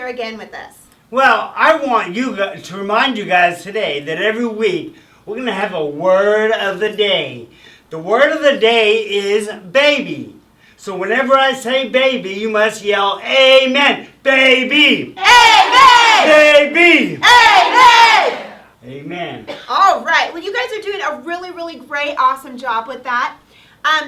here again with us. Well, I want you to remind you guys today that every week we're going to have a word of the day. The word of the day is baby. So whenever I say baby, you must yell amen. Baby. Amen. Baby. Amen. Amen. All right. Well, you guys are doing a really, really great, awesome job with that.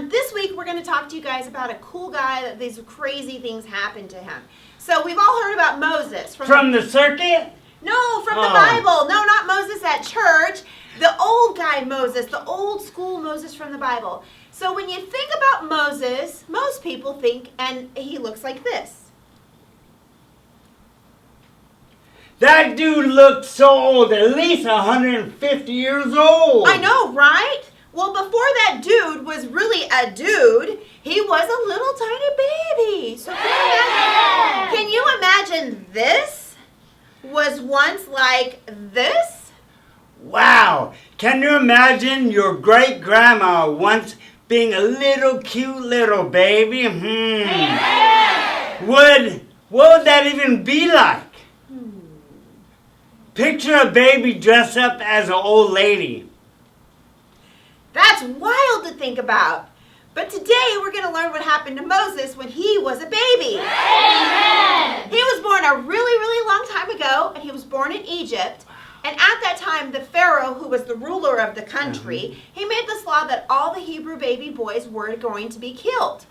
This week, we're going to talk to you guys about a cool guy that these crazy things happened to him. So we've all heard about Moses. From the circuit? No, from the Bible. No, not Moses at church. The old guy Moses, the old school Moses from the Bible. So when you think about Moses, most people think, and he looks like this. That dude looked so old, at least 150 years old. I know, right? Well, before that dude was really a dude, he was a little tiny baby. So can you imagine this was once like this? Wow. Can you imagine your great-grandma once being a little cute little baby? What would that even be like? Picture a baby dressed up as an old lady. That's wild to think about. But today we're going to learn what happened to Moses when he was a baby. Amen. He was born a really, really long time ago, and he was born in Egypt. And at that time, the Pharaoh, who was the ruler of the country, he made this law that all the Hebrew baby boys were going to be killed.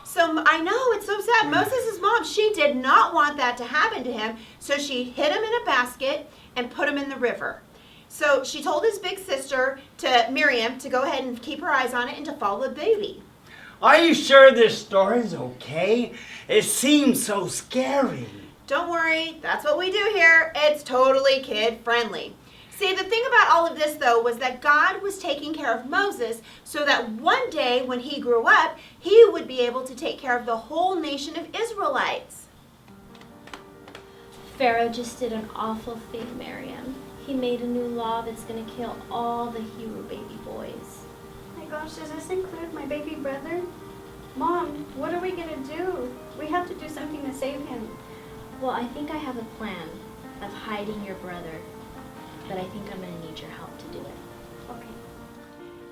So I know, it's so sad. Moses' mom, she did not want that to happen to him, so she hid him in a basket and put him in the river. So she told his big sister, Miriam, to go ahead and keep her eyes on it and to follow the baby. Are you sure this story's okay? It seems so scary. Don't worry, that's what we do here. It's totally kid-friendly. See, the thing about all of this, though, was that God was taking care of Moses so that one day when he grew up, he would be able to take care of the whole nation of Israelites. Pharaoh just did an awful thing, Miriam. He made a new law that's going to kill all the Hebrew baby boys. My gosh, does this include my baby brother? Mom, what are we going to do? We have to do something to save him. Well, I think I have a plan of hiding your brother, but I think I'm going to need your help to do it. Okay.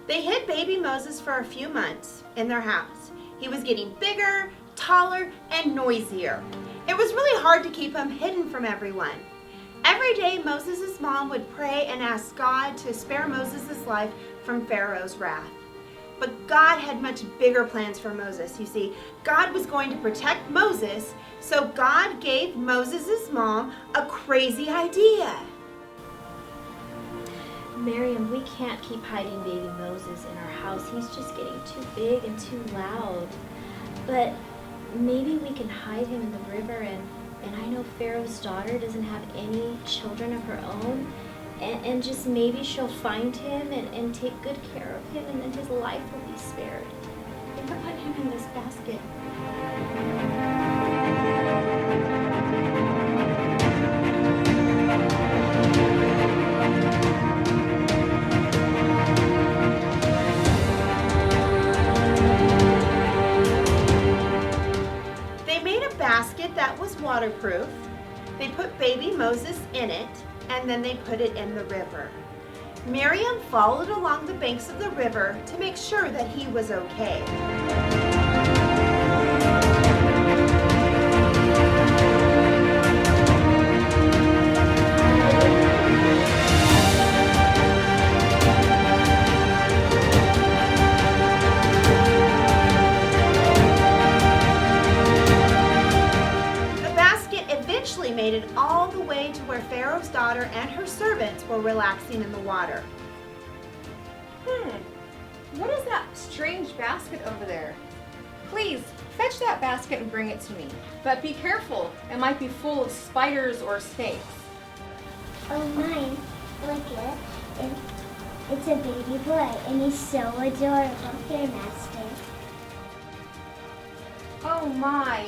They hid baby Moses for a few months in their house. He was getting bigger, taller, and noisier. It was really hard to keep him hidden from everyone. Every day, Moses' mom would pray and ask God to spare Moses' life from Pharaoh's wrath. But God had much bigger plans for Moses. You see, God was going to protect Moses, so God gave Moses' mom a crazy idea. Miriam, we can't keep hiding baby Moses in our house. He's just getting too big and too loud. But maybe we can hide him in the river, and I know Pharaoh's daughter doesn't have any children of her own, and just maybe she'll find him and take good care of him, and then his life will be spared. We can put him in this basket. They made a basket that was waterproof. They put baby Moses in it, and then they put it in the river. Miriam followed along the banks of the river to make sure that he was okay. Made it all the way to where Pharaoh's daughter and her servants were relaxing in the water. What is that strange basket over there? Please, fetch that basket and bring it to me. But be careful, it might be full of spiders or snakes. Oh my, look it. It's a baby boy and he's so adorable. Here, Master. Oh my,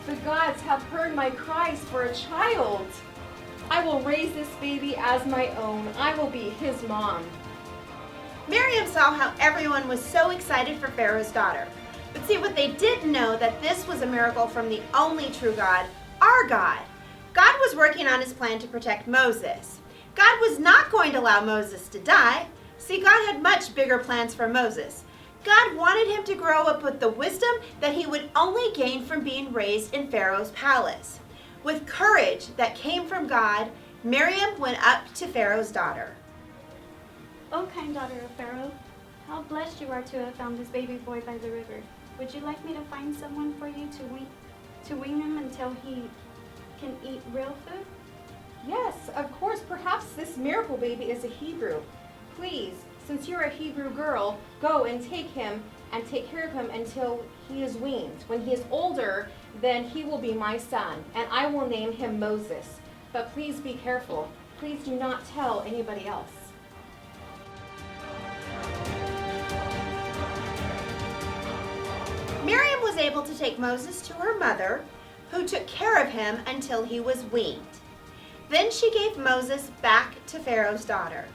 the gods have heard my cries for a child. I will raise this baby as my own. I will be his mom. Miriam saw how everyone was so excited for Pharaoh's daughter. But see, what they didn't know that this was a miracle from the only true God, our God. God was working on his plan to protect Moses. God was not going to allow Moses to die. See, God had much bigger plans for Moses. God wanted him to grow up with the wisdom that he would only gain from being raised in Pharaoh's palace. With courage that came from God, Miriam went up to Pharaoh's daughter. O kind daughter of Pharaoh, how blessed you are to have found this baby boy by the river. Would you like me to find someone for you to wean him until he can eat real food? Yes, of course. Perhaps this miracle baby is a Hebrew. Please, since you're a Hebrew girl, go and take him and take care of him until he is weaned. When he is older, then he will be my son, and I will name him Moses. But please be careful. Please do not tell anybody else. Miriam was able to take Moses to her mother, who took care of him until he was weaned. Then she gave Moses back to Pharaoh's daughter.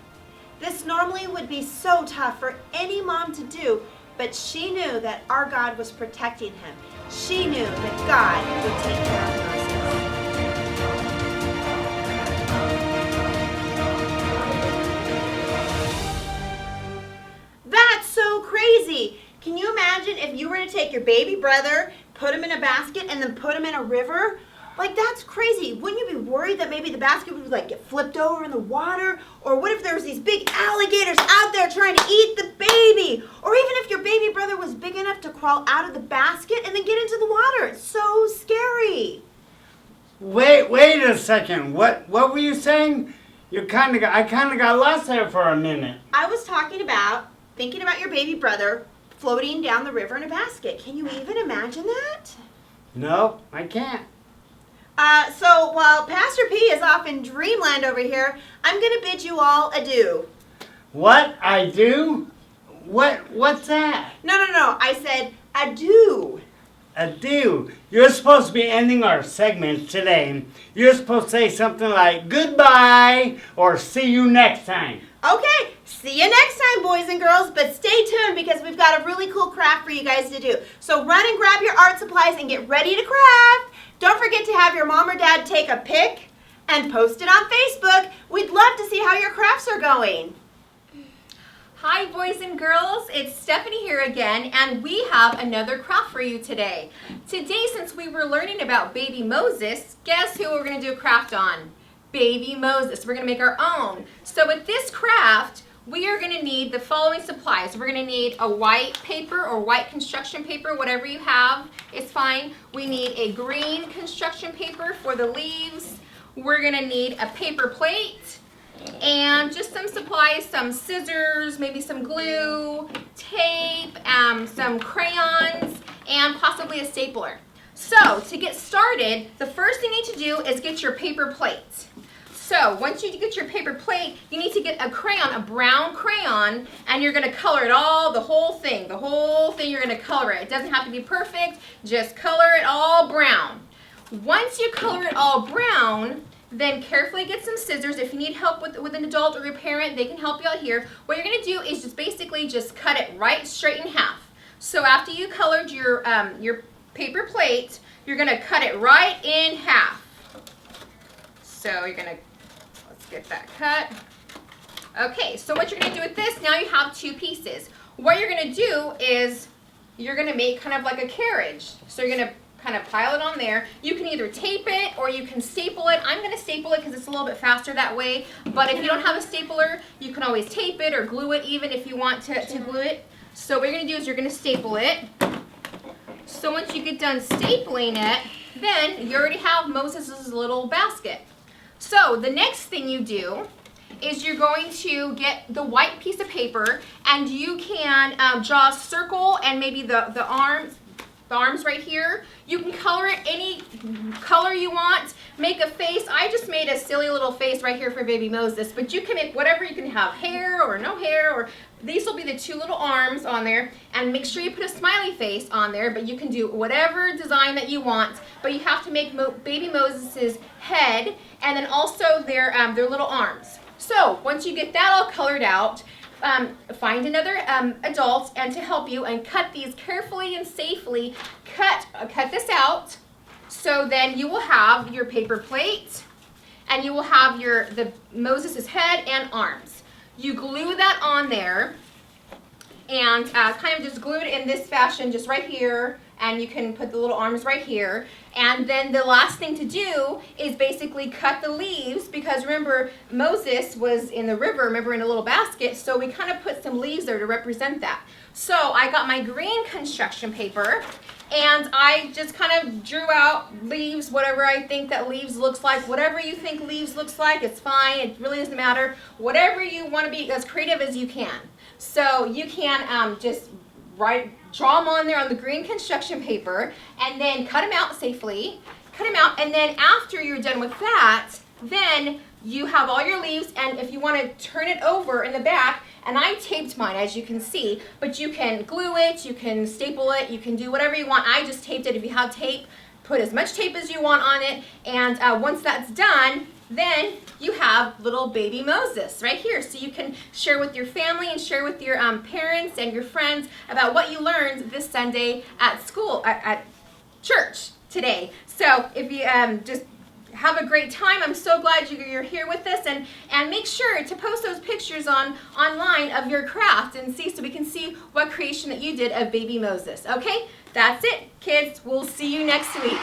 This normally would be so tough for any mom to do, but she knew that our God was protecting him. She knew that God would take care of Moses. That's so crazy. Can you imagine if you were to take your baby brother, put him in a basket, and then put him in a river? Like, that's crazy. Wouldn't you be worried that maybe the basket would like get flipped over in the water? Or what if there was these big alligators out there trying to eat the baby? Or even if your baby brother was big enough to crawl out of the basket and then get into the water. It's so scary. Wait a second. What were you saying? I kind of got lost there for a minute. I was thinking about your baby brother floating down the river in a basket. Can you even imagine that? No, I can't. So while Pastor P is off in dreamland over here, I'm going to bid you all adieu. What? I do? What's that? No. I said adieu. Adieu. You're supposed to be ending our segment today. You're supposed to say something like goodbye or see you next time. Okay, see you next time, boys and girls, but stay tuned because we've got a really cool craft for you guys to do. So run and grab your art supplies and get ready to craft. Don't forget to have your mom or dad take a pic and post it on Facebook. We'd love to see how your crafts are going. Hi, boys and girls. It's Stephanie here again, and we have another craft for you today. Today, since we were learning about baby Moses, guess who we're going to do a craft on? Baby Moses. We're going to make our own. So with this craft, we are going to need the following supplies. We're going to need a white paper or white construction paper, whatever you have is fine. We need a green construction paper for the leaves. We're going to need a paper plate and just some supplies, some scissors, maybe some glue, tape, some crayons, and possibly a stapler. So to get started, the first thing you need to do is get your paper plate. So once you get your paper plate, you need to get a crayon, a brown crayon, and you're going to color it all, the whole thing you're going to color it. It doesn't have to be perfect, just color it all brown. Once you color it all brown, then carefully get some scissors. If you need help with an adult or your parent, they can help you out here. What you're going to do is just cut it right straight in half. So after you colored your paper plate, you're going to cut it right in half. So you're going to, let's get that cut. Okay, so what you're going to do with this, now you have two pieces. What you're going to do is you're going to make kind of like a carriage. So you're going to kind of pile it on there. You can either tape it or you can staple it. I'm going to staple it because it's a little bit faster that way. But if you don't have a stapler, you can always tape it or glue it even if you want to glue it. So what you're going to do is you're going to staple it. So once you get done stapling it, then you already have Moses' little basket. So the next thing you do is you're going to get the white piece of paper and you can draw a circle and maybe the arms right here. You can color it any color you want. Make a face. I just made a silly little face right here for baby Moses, but you can make whatever. You can have hair or no hair, or these will be the two little arms on there, and make sure you put a smiley face on there, but you can do whatever design that you want, but you have to make baby Moses's head and then also their little arms. So once you get that all colored out, find another adult and to help you and cut these carefully and safely. Cut this out. So then you will have your paper plate, and you will have the Moses' head and arms. You glue that on there, and kind of just glue it in this fashion, just right here, and you can put the little arms right here. And then the last thing to do is basically cut the leaves, because remember, Moses was in the river, remember, in a little basket, so we kind of put some leaves there to represent that. So I got my green construction paper, and I just kind of drew out leaves, whatever I think that leaves looks like. Whatever you think leaves looks like, it's fine. It really doesn't matter. Whatever you want to be as creative as you can. So you can just draw them on there on the green construction paper, and then cut them out safely. Cut them out, and then after you're done with that, then you have all your leaves, and if you want to turn it over in the back, and I taped mine, as you can see, but you can glue it, you can staple it, you can do whatever you want. I just taped it. If you have tape, put as much tape as you want on it, and once that's done, then you have little baby Moses right here. So you can share with your family and share with your parents and your friends about what you learned this Sunday at school, at church today. So if you just have a great time. I'm so glad you're here with us, and make sure to post those pictures online of your craft and see, so we can see what creation that you did of baby Moses. Okay, that's it, kids. We'll see you next week.